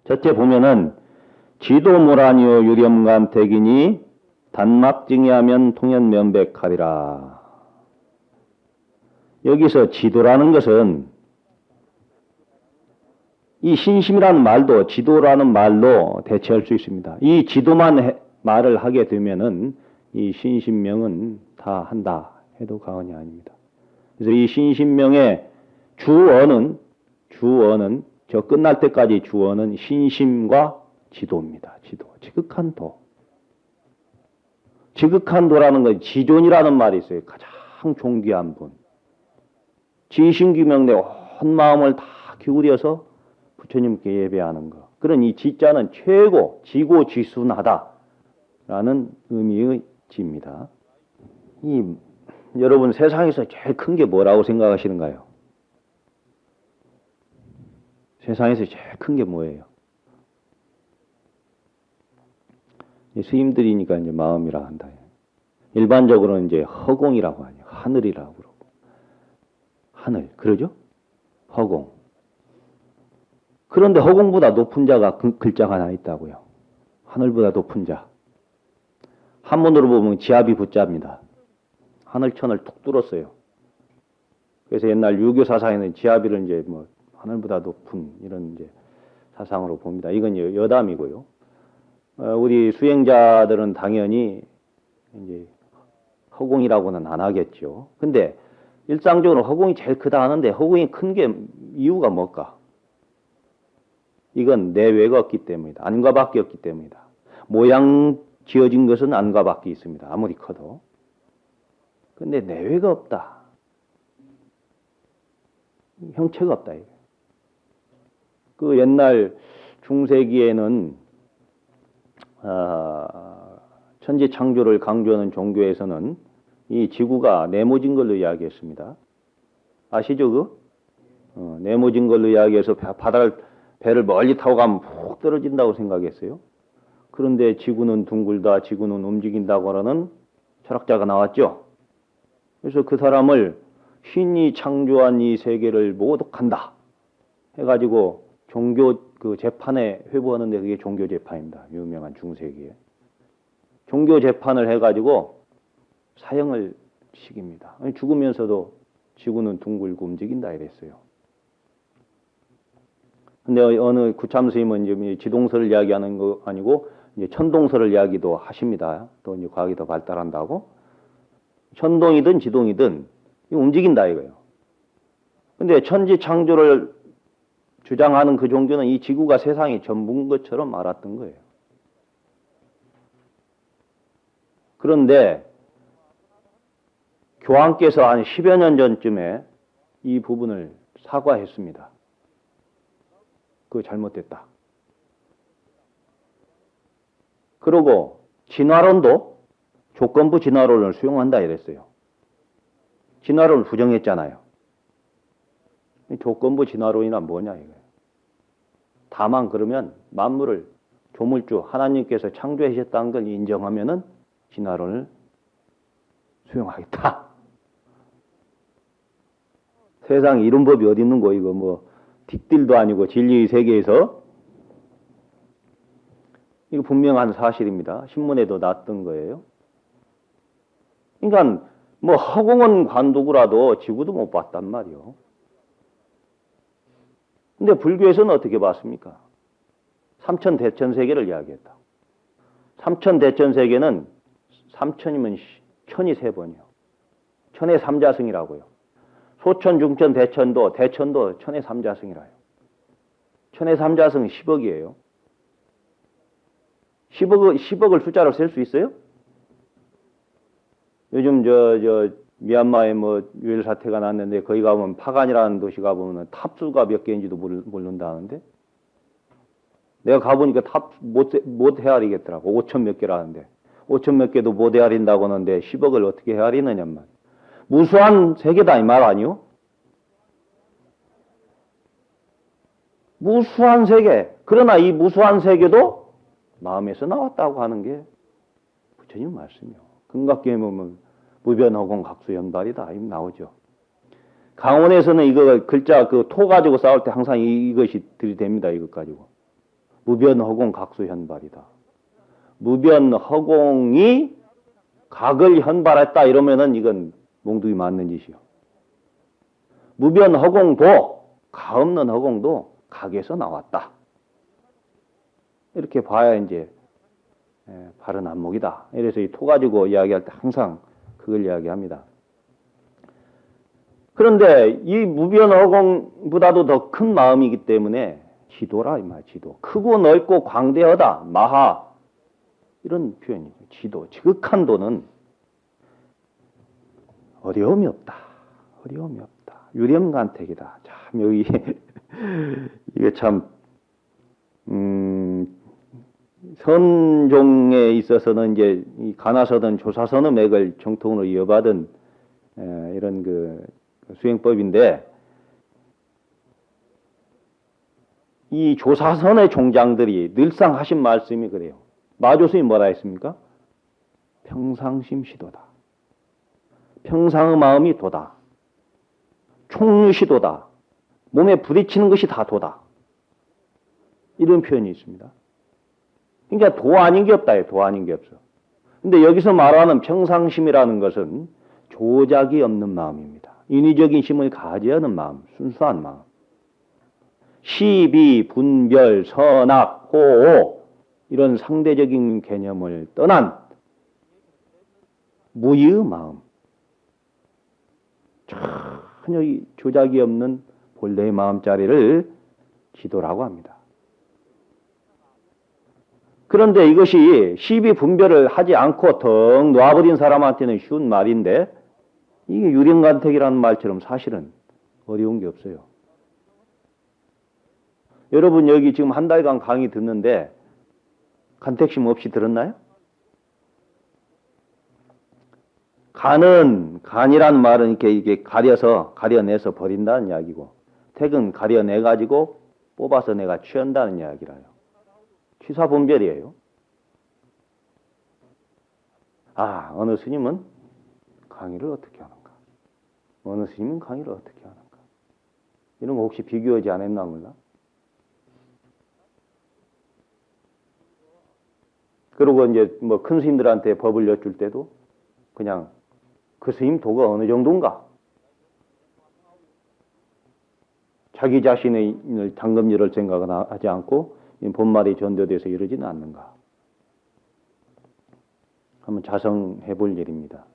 첫째 보면은 지도모라니요 유렴감택이니 단막증이하면 통연면백하리라. 여기서 지도라는 것은 이 신심이라는 말도 지도라는 말로 대체할 수 있습니다. 이 지도만 말을 하게 되면은 이 신심명은 다 한다 해도 과언이 아닙니다. 그래서 이 신심명의 주어는 저 끝날 때까지 주어는 신심과 지도입니다. 지도. 지극한 도. 지극한 도라는 건 지존이라는 말이 있어요. 가장 존귀한 분. 지신규명 내 온 마음을 다 기울여서 부처님께 예배하는 것. 그런 이 지자는 최고, 지고지순하다 라는 의미의 지입니다. 여러분 세상에서 제일 큰 게 뭐라고 생각하시는가요? 세상에서 제일 큰 게 뭐예요? 스님들이니까 이제 마음이라 한다. 일반적으로는 이제 허공이라고 하죠. 하늘이라고 그러고. 하늘, 그러죠? 허공. 그런데 허공보다 높은 자가 글자가 하나 있다고요. 하늘보다 높은 자. 한문으로 보면 지압이 붙자입니다. 하늘천을 툭 뚫었어요. 그래서 옛날 유교 사상에는 지압이를 이제 뭐 하늘보다 높은 이런 이제 사상으로 봅니다. 이건 여담이고요. 우리 수행자들은 당연히 이제 허공이라고는 안 하겠죠. 근데 일상적으로 허공이 제일 크다 하는데 허공이 큰 게 이유가 뭘까? 이건 내외가 없기 때문이다. 안과 밖이 없기 때문이다. 모양 지어진 것은 안과 밖이 있습니다. 아무리 커도. 근데 내외가 없다. 형체가 없다. 이게. 그 옛날 중세기에는 천지 창조를 강조하는 종교에서는 이 지구가 네모진 걸로 이야기했습니다. 아시죠? 네모진 걸로 이야기해서 배를 멀리 타고 가면 푹 떨어진다고 생각했어요. 그런데 지구는 둥글다, 지구는 움직인다고 하는 철학자가 나왔죠. 그래서 그 사람을 신이 창조한 이 세계를 모독한다 해가지고 종교 그 재판에 회부하는데 그게 종교 재판입니다. 유명한 중세기에. 종교 재판을 해가지고 사형을 시킵니다. 죽으면서도 지구는 둥글고 움직인다 이랬어요. 근데 어느 구참 스님은 이제 지동설을 이야기하는 거 아니고 이제 천동설을 이야기도 하십니다. 또 이제 과학이 더 발달한다고. 천동이든 지동이든 움직인다 이거예요. 근데 천지 창조를 주장하는 그 종교는 이 지구가 세상의 전부인 것처럼 알았던 거예요. 그런데 교황께서 한 10여 년 전쯤에 이 부분을 사과했습니다. 그거 잘못됐다. 그리고 진화론도 조건부 진화론을 수용한다 이랬어요. 진화론을 부정했잖아요. 조건부 진화론이란 뭐냐 이거예요. 다만 그러면 만물을 조물주 하나님께서 창조하셨다는 걸 인정하면은 진화론을 수용하겠다. 세상에 이런 법이 어디 있는 거 이거 뭐 틱딜도 아니고 진리의 세계에서 이거 분명한 사실입니다. 신문에도 났던 거예요. 그러니까 뭐 허공은 관두고라도 지구도 못 봤단 말이요. 근데 불교에서는 어떻게 봤습니까? 삼천대천세계를 이야기했다. 삼천대천세계는 삼천이면 천이 세 번이요. 천의 삼자승이라고요. 소천, 중천, 대천도 천의 삼자승이라요. 천의 삼자승은 10억이에요. 10억을 숫자로 셀 수 있어요? 요즘 미얀마에 뭐 유혈 사태가 났는데 거기 가보면 파간이라는 도시 가보면 탑수가 몇 개인지도 모른다는데 내가 가보니까 탑 못 헤아리겠더라고. 5천 몇 개라는데 5천 몇 개도 못 헤아린다고 하는데 10억을 어떻게 헤아리느냐만. 무수한 세계다 이 말 아니요? 무수한 세계. 그러나 이 무수한 세계도 마음에서 나왔다고 하는 게 부처님 말씀이요. 금각경에 보면 무변허공 각수연발이다 이 나오죠. 강원에서는 이거 글자 그 토 가지고 싸울 때 항상 이것이 들이댑니다. 이것 가지고 무변허공 각수현발이다. 무변허공이 각을 현발했다 이러면은 이건 몽둥이 맞는 짓이요. 무변허공도 가 없는 허공도 각에서 나왔다. 이렇게 봐야 이제 바른 안목이다. 이래서 이 토 가지고 이야기할 때 항상 그걸 이야기합니다. 그런데 이 무변허공보다도 더 큰 마음이기 때문에 지도라 이 말, 지도. 크고 넓고 광대하다, 마하 이런 표현이죠. 지도, 지극한 도는 어려움이 없다. 어려움이 없다. 유념간택이다. 참 여기 이게 참 선종에 있어서는 이제 이 가나서든 조사선의 맥을 정통으로 이어받은 이런 그 수행법인데, 이 조사선의 종장들이 늘상 하신 말씀이 그래요. 마조스님이 뭐라 했습니까? 평상심시도다. 평상의 마음이 도다. 총유시도다. 몸에 부딪히는 것이 다 도다. 이런 표현이 있습니다. 그러니까 도 아닌 게 없다. 도 아닌 게 없어. 근데 여기서 말하는 평상심이라는 것은 조작이 없는 마음입니다. 인위적인 심을 가지하는 마음, 순수한 마음. 시비, 분별, 선악, 호오 이런 상대적인 개념을 떠난 무의의 마음. 전혀 조작이 없는 본래의 마음자리를 지도라고 합니다. 그런데 이것이 시비 분별을 하지 않고 덩 놔버린 사람한테는 쉬운 말인데, 이게 유령간택이라는 말처럼 사실은 어려운 게 없어요. 여러분 여기 지금 한 달간 강의 듣는데 간택심 없이 들었나요? 간이란 말은 이게 가려내서 버린다는 이야기고, 택은 가려내가지고 뽑아서 내가 취한다는 이야기라요. 취사분별이에요. 아, 어느 스님은 강의를 어떻게 하는가? 어느 스님은 강의를 어떻게 하는가? 이런 거 혹시 비교하지 않았나 몰라? 그리고 이제 뭐 큰 스님들한테 법을 여쭐 때도 그냥 그 스님 도가 어느 정도인가? 자기 자신의 당금 열을 생각은 하지 않고 본말이 전도돼서 이러지는 않는가? 한번 자성해 볼 일입니다.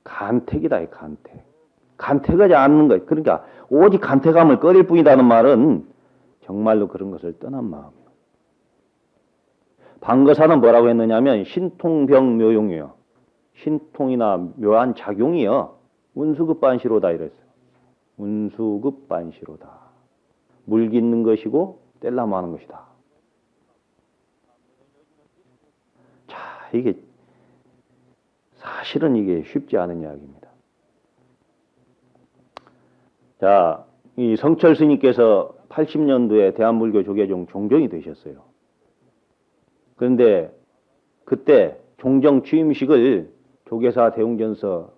간택이다, 이 간택. 간택하지 않는 것. 그러니까 오직 간택함을 꺼릴 뿐이라는 말은 정말로 그런 것을 떠난 마음이에요. 방거사는 뭐라고 했느냐면 신통병묘용이요. 신통이나 묘한 작용이요. 운수급반시로다 이랬어요. 운수급반시로다. 물깃는 것이고 뗄라모 하는 것이다. 자, 이게 사실은 이게 쉽지 않은 이야기입니다. 자, 이 성철 스님께서 80년도에 대한불교 조계종 종정이 되셨어요. 그런데 그때 종정 취임식을 조계사 대웅전서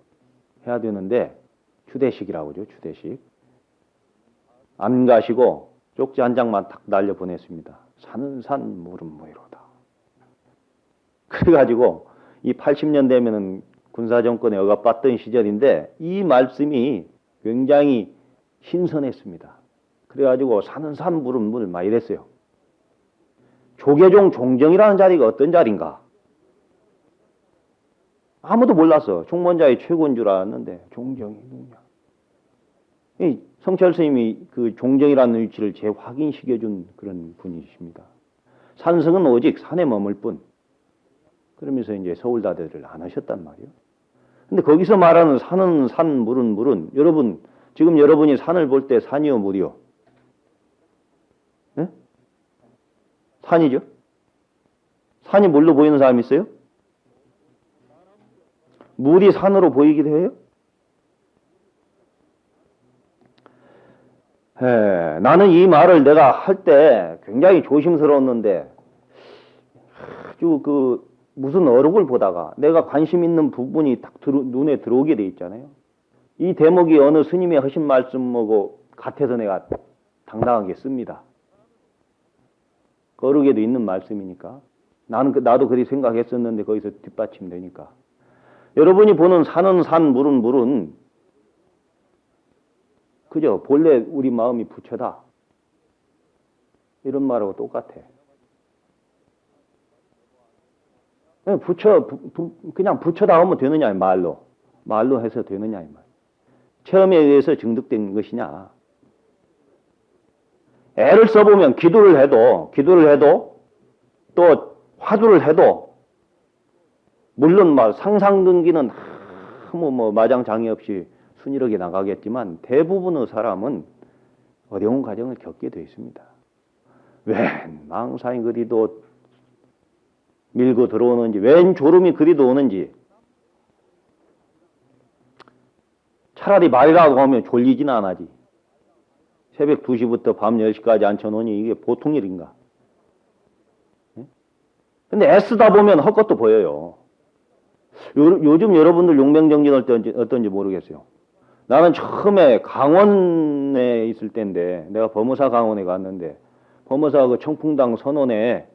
해야 되는데 추대식이라고 하죠. 추대식. 안 가시고 쪽지 한 장만 탁 날려 보냈습니다. 산은 산, 물은 무이로다. 그래가지고 이 80년 되면은 군사정권에 억압받던 시절인데 이 말씀이 굉장히 신선했습니다. 그래가지고 산은 산, 물은 물 막 이랬어요. 조계종 종정이라는 자리가 어떤 자리인가? 아무도 몰랐어. 총무원자의 최고인 줄 알았는데 종정이 누구냐? 이 성철 스님이 그 종정이라는 위치를 재확인시켜준 그런 분이십니다. 산성은 오직 산에 머물 뿐. 그러면서 이제 서울다대를 안 하셨단 말이에요. 근데 거기서 말하는 산은 산, 물은 물은, 여러분 지금 여러분이 산을 볼 때 산이요 물이요? 네? 산이죠? 산이 물로 보이는 사람 있어요? 물이 산으로 보이기도 해요? 나는 이 말을 내가 할 때 굉장히 조심스러웠는데 아주 그 무슨 어록을 보다가 내가 관심 있는 부분이 딱 눈에 들어오게 돼 있잖아요. 이 대목이 어느 스님의 하신 말씀하고 같아서 내가 당당하게 씁니다. 거룩에도 있는 말씀이니까. 나도 그리 생각했었는데 거기서 뒷받침되니까. 여러분이 보는 산은 산, 물은 물은 그저 본래 우리 마음이 부처다. 이런 말하고 똑같아. 그냥 부처다 하면 되느냐, 말로. 말로 해서 되느냐, 이 말. 체험에 의해서 증득된 것이냐. 애를 써보면 기도를 해도, 또 화두를 해도, 물론 상상근기는 아무 마장 장애 없이 순이하게 나가겠지만, 대부분의 사람은 어려운 과정을 겪게 되어 있습니다. 웬 망상이 그리도 밀고 들어오는지, 웬 졸음이 그리도 오는지, 차라리 말이라고 하면 졸리지는 않아지. 새벽 2시부터 밤 10시까지 앉혀놓으니 이게 보통 일인가? 근데 애쓰다 보면 헛것도 보여요. 요즘 여러분들 용맹정진 어떤지 모르겠어요. 나는 처음에 강원에 있을 때인데, 내가 범어사 강원에 갔는데, 범어사 그 청풍당 선원에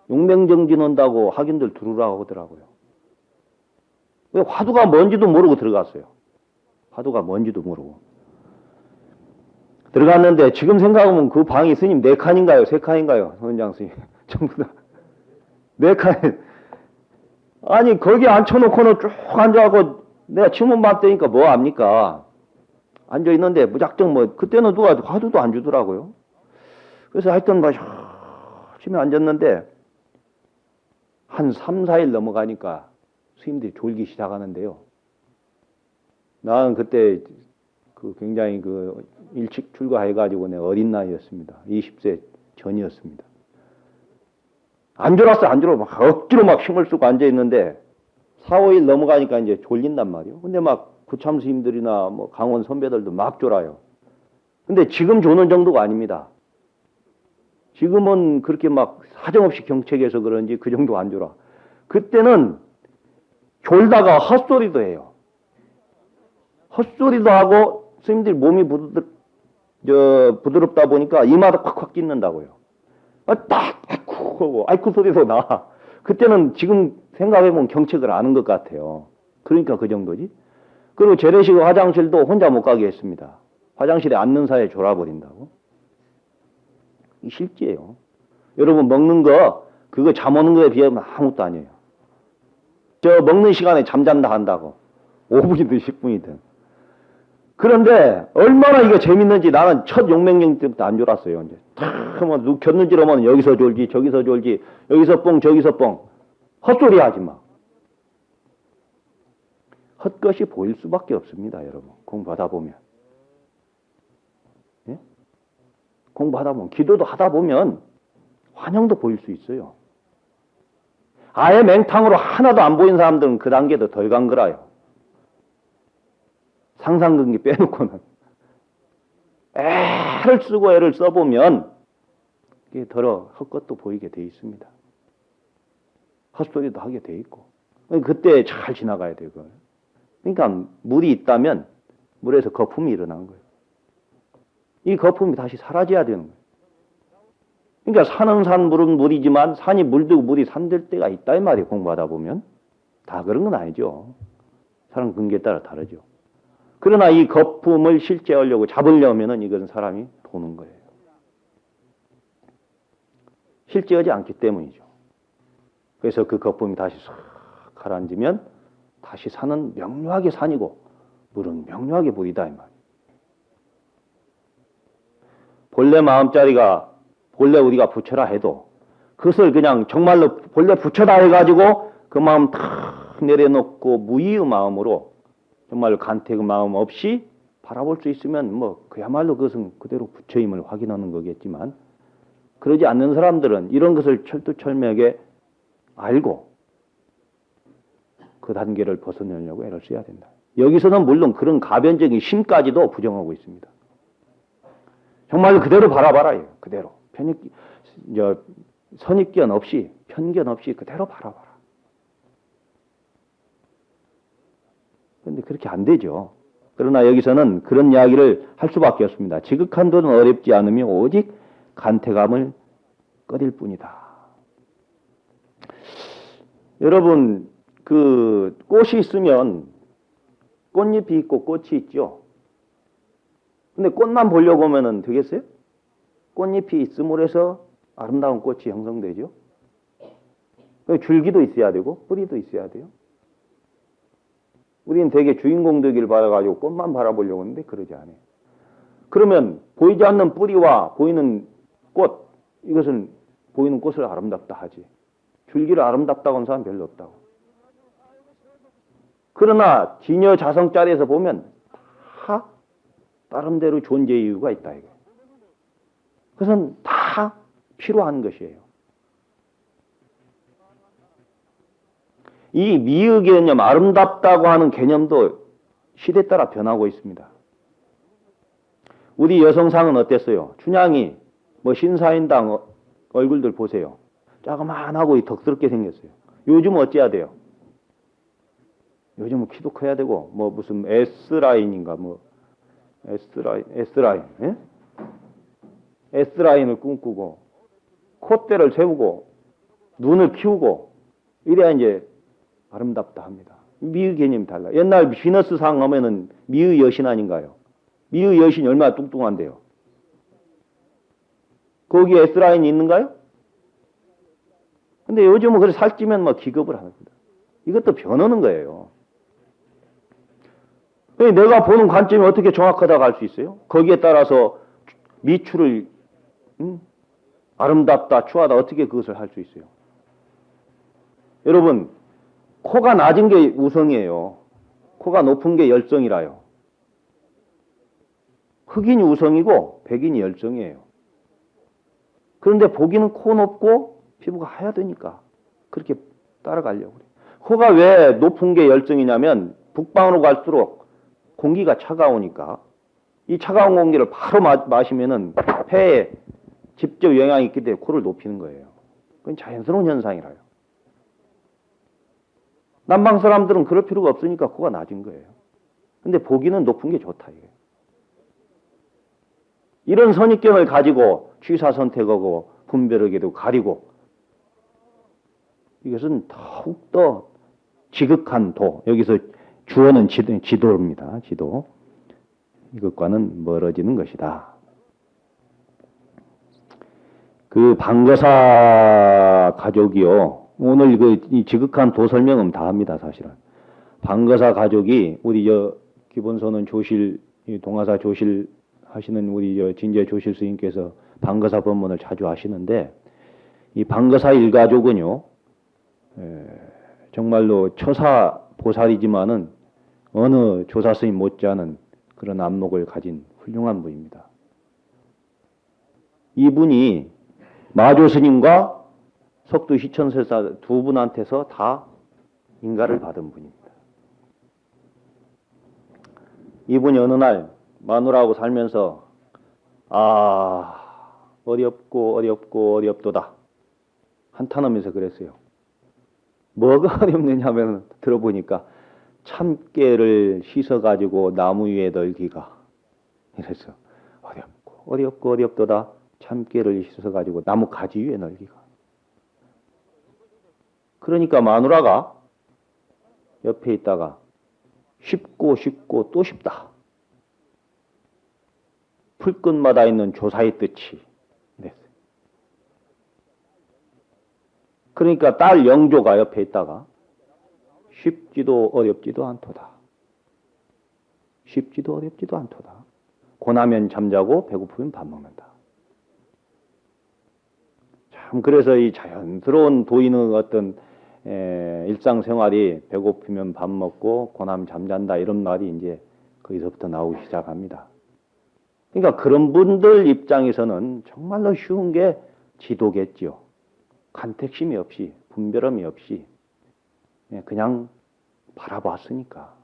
용맹정진 한다고 학인들 들으라고 하더라고요. 왜 화두가 뭔지도 모르고 들어갔어요. 화두가 뭔지도 모르고. 들어갔는데 지금 생각하면 그 방이 스님 4칸인가요? 3칸인가요? 선장 스님. 전부 다. 4칸. 아니, 거기 앉혀놓고는 쭉 앉아갖고 내가 침문 받대니까 뭐 합니까? 앉아있는데 무작정 그때는 누가 화두도 안 주더라고요. 그래서 하여튼 열심히 앉았는데 한 3, 4일 넘어가니까 스님들이 졸기 시작하는데요. 나는 그때 굉장히 일찍 출가해가지고 내가 어린 나이였습니다. 20세 전이었습니다. 안 졸았어. 억지로 힘을 쓰고 앉아있는데 4, 5일 넘어가니까 이제 졸린단 말이에요. 근데 구참 스님들이나 강원 선배들도 막 졸아요. 근데 지금 조는 정도가 아닙니다. 지금은 그렇게 사정없이 경책해서 그런지 그 정도 안 졸아. 그때는 졸다가 헛소리도 해요. 헛소리도 하고 스님들이 몸이 부드럽다 보니까 이마도 콱콱 찢는다고요. 아이쿠 소리도 나. 그때는 지금 생각해보면 경책을 아는 것 같아요. 그러니까 그 정도지. 그리고 재래식 화장실도 혼자 못 가게 했습니다. 화장실에 앉는 사이에 졸아버린다고. 이 실제예요. 여러분 먹는 거 그거 잠 오는 거에 비하면 아무것도 아니에요. 먹는 시간에 잠잔다 한다고. 5분이든 10분이든. 그런데 얼마나 이거 재밌는지 나는 첫 용맹경 때부터 안 졸았어요. 이제 누 켰는지 하면 여기서 졸지 저기서 졸지 여기서 뻥 저기서 뻥. 헛소리 하지 마. 헛것이 보일 수밖에 없습니다. 여러분 공부하다 보면. 예? 공부하다 보면 기도도 하다 보면 환영도 보일 수 있어요. 아예 맹탕으로 하나도 안 보인 사람들은 그 단계도 덜 간 거라요. 상상근기 빼놓고는 애를 쓰고 애를 써보면 이게 덜어 헛것도 보이게 돼 있습니다. 헛소리도 하게 돼 있고 그때 잘 지나가야 돼요. 그러니까 물이 있다면 물에서 거품이 일어나는 거예요. 이 거품이 다시 사라져야 되는 거예요. 그러니까 산은 산, 물은 물이지만 산이 물되고 물이 산될 때가 있다 이 말이에요. 공부하다 보면. 다 그런 건 아니죠. 사람 근기에 따라 다르죠. 그러나 이 거품을 실제하려고 잡으려면은 이건 사람이 도는 거예요. 실제하지 않기 때문이죠. 그래서 그 거품이 다시 싹 가라앉으면 다시 산은 명료하게 산이고 물은 명료하게 물이다 이 말이에요. 본래 마음자리가 본래 우리가 부처라 해도 그것을 그냥 정말로 본래 부처다 해가지고 그 마음 탁 내려놓고 무의의 마음으로 정말 간택의 마음 없이 바라볼 수 있으면 그야말로 그것은 그대로 부처임을 확인하는 거겠지만 그러지 않는 사람들은 이런 것을 철두철미하게 알고 그 단계를 벗어내려고 애를 써야 된다. 여기서는 물론 그런 가변적인 심까지도 부정하고 있습니다. 정말로 그대로 바라봐라. 그대로. 선입견 없이 편견 없이 그대로 바라봐라. 그런데 그렇게 안 되죠. 그러나 여기서는 그런 이야기를 할 수밖에 없습니다. 지극한 도는 어렵지 않으며 오직 간택함을 꺼릴 뿐이다. 여러분, 그 꽃이 있으면 꽃잎이 있고 꽃이 있죠. 근데 꽃만 보려고 하면 되겠어요? 꽃잎이 있음으로 해서 아름다운 꽃이 형성되죠. 줄기도 있어야 되고 뿌리도 있어야 돼요. 우리는 되게 주인공 되기를 바라가지고 꽃만 바라보려고 하는데 그러지 않아요. 그러면 보이지 않는 뿌리와 보이는 꽃, 이것은 보이는 꽃을 아름답다 하지. 줄기를 아름답다고 하는 사람 별로 없다고. 그러나 진여 자성짜리에서 보면 다 나름대로 존재 이유가 있다 이거. 그것은 다 필요한 것이에요. 이 미의 개념, 아름답다고 하는 개념도 시대에 따라 변하고 있습니다. 우리 여성상은 어땠어요? 춘향이, 신사임당 얼굴들 보세요. 자그만하고 덕스럽게 생겼어요. 요즘은 어찌해야 돼요? 요즘은 키도 커야 되고, 무슨 S라인인가, S라인, 예? S라인을 꿈꾸고, 콧대를 세우고, 눈을 키우고, 이래야 이제 아름답다 합니다. 미의 개념이 달라. 옛날 비너스상 하면은 미의 여신 아닌가요? 미의 여신이 얼마나 뚱뚱한데요? 거기에 S라인이 있는가요? 근데 요즘은 그래 살찌면 기겁을 합니다. 이것도 변하는 거예요. 내가 보는 관점이 어떻게 정확하다고 할 수 있어요? 거기에 따라서 미추를 아름답다, 추하다 어떻게 그것을 할 수 있어요? 여러분, 코가 낮은 게 우성이에요. 코가 높은 게 열성이라요. 흑인이 우성이고 백인이 열성이에요. 그런데 보기는 코 높고 피부가 하얗으니까 그렇게 따라가려고 그래요. 코가 왜 높은 게 열성이냐면 북방으로 갈수록 공기가 차가우니까 이 차가운 공기를 바로 마시면은 폐에 직접 영향이 있기 때문에 코를 높이는 거예요. 그건 자연스러운 현상이라요. 남방 사람들은 그럴 필요가 없으니까 코가 낮은 거예요. 근데 보기는 높은 게 좋다 이게. 이런 선입견을 가지고 취사 선택하고 분별하게도 가리고 이것은 더욱더 지극한 도, 여기서 주어는 지도입니다. 지도. 이것과는 멀어지는 것이다. 그 방거사 가족이요. 오늘 이 지극한 도 설명은 다 합니다, 사실은. 방거사 가족이 우리 기본소는 조실, 동화사 조실 하시는 우리 진제 조실 스님께서 방거사 법문을 자주 하시는데 이 방거사 일가족은요, 정말로 처사 보살이지만은 어느 조사 스님 못지않은 그런 안목을 가진 훌륭한 분입니다. 이분이 마조 스님과 석두 시천설사 두 분한테서 다 인가를 받은 분입니다. 이분이 어느 날 마누라하고 살면서 어렵고 어렵고 어렵도다 한탄하면서 그랬어요. 뭐가 어렵느냐 하면 들어보니까 참깨를 씻어가지고 나무 위에 널기가 이래서 어렵고 어렵도다 참깨를 씻어가지고 나무 가지 위에 널기가. 그러니까 마누라가 옆에 있다가 쉽고 쉽고 또 쉽다. 풀끝마다 있는 조사의 뜻이 이랬어요. 그러니까 딸 영조가 옆에 있다가 쉽지도 어렵지도 않도다. 쉽지도 어렵지도 않도다. 고나면 잠자고 배고프면 밥 먹는다. 참 그래서 이 자연스러운 도인의 어떤 일상생활이 배고프면 밥 먹고 고나면 잠잔다 이런 말이 이제 거기서부터 나오기 시작합니다. 그러니까 그런 분들 입장에서는 정말로 쉬운 게 지도겠지요. 간택심이 없이 분별함이 없이 그냥 바라봤으니까.